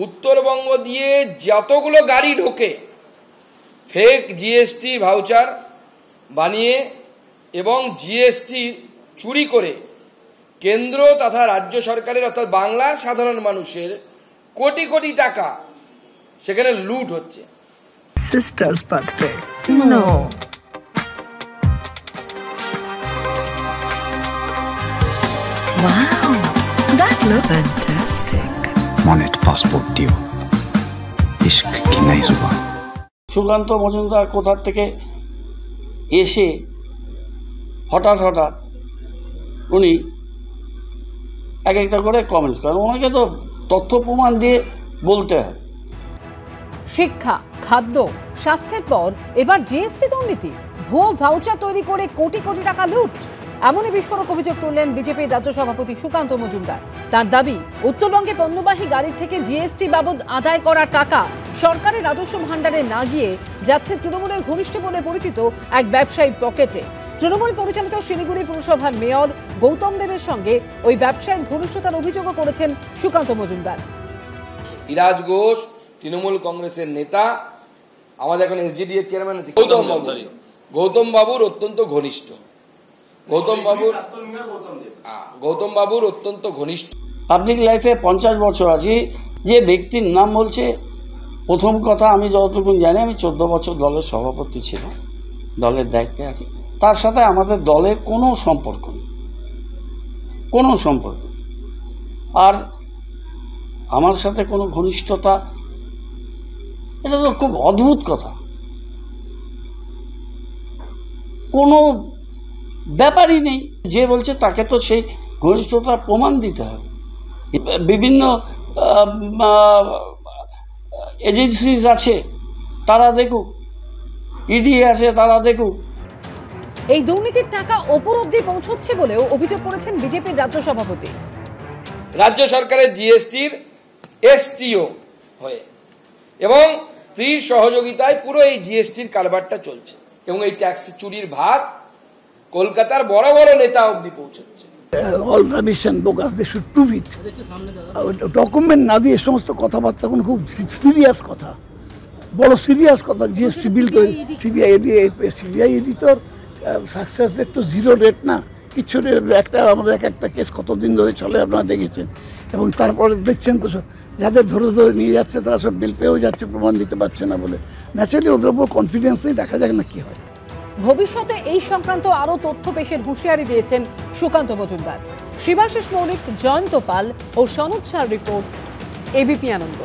উত্তরবঙ্গ দিয়ে যতগুলো গাড়ি ঢোকে ফেক জিএসটি ভাউচার বানিয়ে এবং জিএসটি চুরি করে কেন্দ্র তথা রাজ্য সরকারের অর্থাৎ বাংলার সাধারণ মানুষের কোটি কোটি টাকা সেখানে লুট হচ্ছে। Sister's birthday. No. Wow, that looks fantastic. Monet passport দিও, ইশক কি নাই জুবান। সুকান্ত মজুমদার কোথা থেকে এসে হঠাৎ উনি এক একটা করে কমেন্টস করেন, ওনাকে তো তথ্য প্রমাণ দিয়ে বলতে হয়। শিক্ষা, খাদ্য, স্বাস্থ্যের পর এবার জিএসটি দুর্নীতি, ভুয়ো ভাউচার তৈরি করে কোটি কোটি টাকা লুট, এমনই বিস্ফোরক অভিযোগ তুললেন বিজেপির রাজ্য সভাপতি সুকান্ত মজুমদার। তার দাবি, উত্তরবঙ্গে পণ্যবাহী গাড়ি থেকে জিএসটি বাবদ আদায় করা টাকা সরকারের রাজস্ব ভাণ্ডারে না গিয়ে যাচ্ছে তৃণমূলের ঘনিষ্ঠ বলে পরিচিত এক ব্যবসায়ীর পকেটে। তৃণমূল পরিচালিত শিলিগুড়ি পুরসভার মেয়র গৌতম দেবের সঙ্গে ওই ব্যবসায়িক ঘনিষ্ঠতার অভিযোগও করেছেন সুকান্ত মজুমদার। ইরাজ ঘোষ তৃণমূল কংগ্রেসের নেতা, আমাদের এখন এসজিডি এর চেয়ারম্যান আছে গৌতম বাবুর অত্যন্ত ঘনিষ্ঠ। গৌতম বাবুর অত্যন্ত ঘনিষ্ঠ। পাবলিক লাইফে 50 বছর আছি, যে ব্যক্তির নাম বলছে, প্রথম কথা আমি যতটুকু জানি আমি 14 বছর দলের সভাপতি ছিলাম, দলের দায়িত্বে আছি। তার সাথে আমাদের দলের কোনো সম্পর্ক নেই, আর আমার সাথে কোনো ঘনিষ্ঠতা, এটা তো খুব অদ্ভুত কথা, কোনো ব্যাপারই নেই। যে বলছে তাকে তো সেই ঘনিষ্ঠতার প্রমাণ দিতে হবে। বিভিন্ন এজেন্সিস আছে, তারা দেখুক, ইডি আছে, তারা দেখুক। এই দুর্নীতির টাকা ওপর অব্দি পৌঁছচ্ছে বলেও অভিযোগ করেছেন বিজেপির রাজ্য সভাপতি। রাজ্য সরকারের জিএসটির এসটিও হয়ে এবং স্ত্রীর সহযোগিতায় পুরো এই জিএসটির কারবারটা চলছে এবং এই ট্যাক্স চুরির ভাগ কলকাতার বড় বড় নেতা অব্দি পৌঁছচ্ছে। All rubbish and bogus, they should prove it. Document না দিয়ে সমস্ত কথাবার্তা কোনো খুব সিরিয়াস কথা, বড় সিরিয়াস কথা। জিএসটি বিল তৈরি, সিবিআই ইডি তো সাকসেস রেট তো 0 রেট না, কিছু একটা আমাদের একটা কেস কতদিন ধরে চলে আপনারা দেখেছেন। এবং তারপরে দেখছেন তো যাদের ধরে নিয়ে যাচ্ছে তারা সব বিল পেয়েও যাচ্ছে, প্রমাণ দিতে পারছে না বলে। ন্যাচারালি ওদের উপর কনফিডেন্স নেই, দেখা যাক না কি হয়। ভবিষ্যতে এই সংক্রান্ত আরও তথ্য পেশের হুঁশিয়ারি দিয়েছেন সুকান্ত মজুমদার। শিবাশিস মৌলিক, জয়ন্ত পাল ও সনুজ শাহর রিপোর্ট, এবিপি আনন্দ।